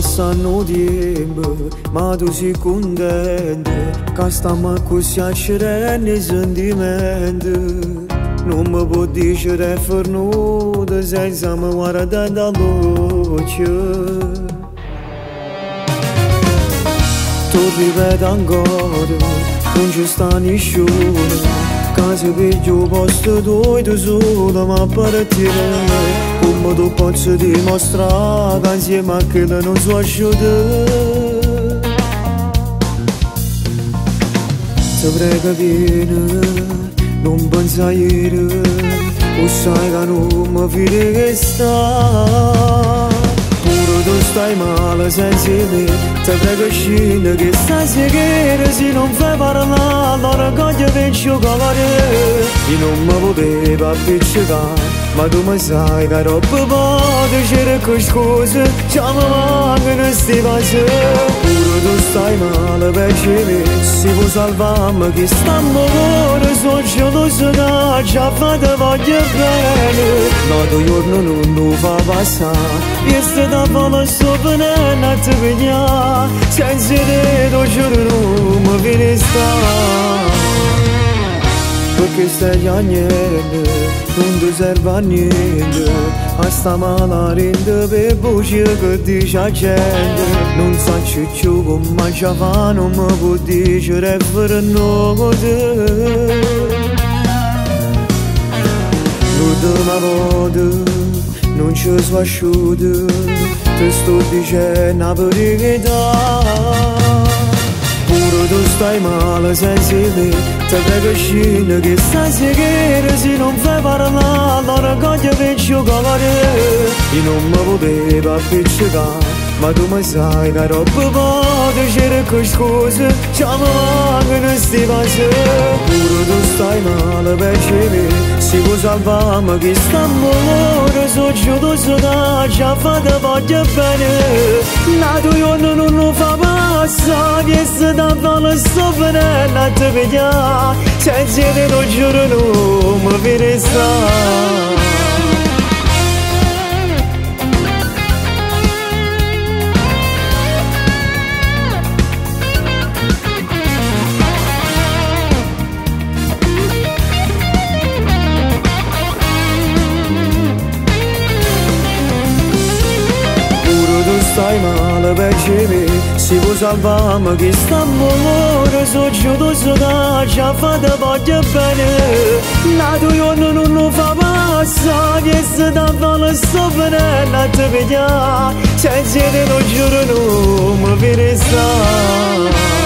passando tempo, ma tu sei contenta, che stiamo così a cercare i sentimenti. Non mi può dire fernuto senza mi guardare da luce. Tu ripeti ancora, non ci sta nessuno, che se vedo posto tu solo ma partire. Come tu posso dimostrare che insieme a quello non so asciutto. Ti prego vieni, non pensa ieri, o sai che non mi fide che sta. Pure tu stai male senza me, ti prego scendi che stai sicura. Se non fai parlare allora cogli per giocare. Io non mi potevo appiccicare, ma tu mi sai che troppo poco c'era queste cose, già mi mancano sti passi. Pure tu stai male per me, se vuoi salvarmi che stiamo buoni, sono geloso che già fate voglio bene. Ma tu giorno non lo fa passare, io sto da fare sopra e ti pigliare, senza te tu giuro non mi viene sta. Perché stai a niente, non ti serve a niente, a sta malarente per voce che dice la gente. Non so più come ci fa, non mi può dire per notte. L'ultima volta non ci sono asciutto, ti sto dicendo la verità. Pure tu stai male senza me, ti prego scendi che stai sicura. Se non fai parlare allora cogli per giocare. Io non mi potevo appiccicare, ma tu mi sai che troppo poco c'era queste cose, già mi mancano sti passi. Pure tu stai male per me, se vuoi salvarmi che stiamo buoni, sono geloso che già fate voglio bene. La tua giorno non lo fa passare, che se da fare sopra e ti pigliare, senza te lo giuro non mi viene sta. Stai male per me, se vuoi salvarmi che stiamo buoni, sono geloso che già fate voglio bene. La tua giorno non lo fa passare, che se da fare sopra e ti pigliare, senza te lo giuro non mi viene sta.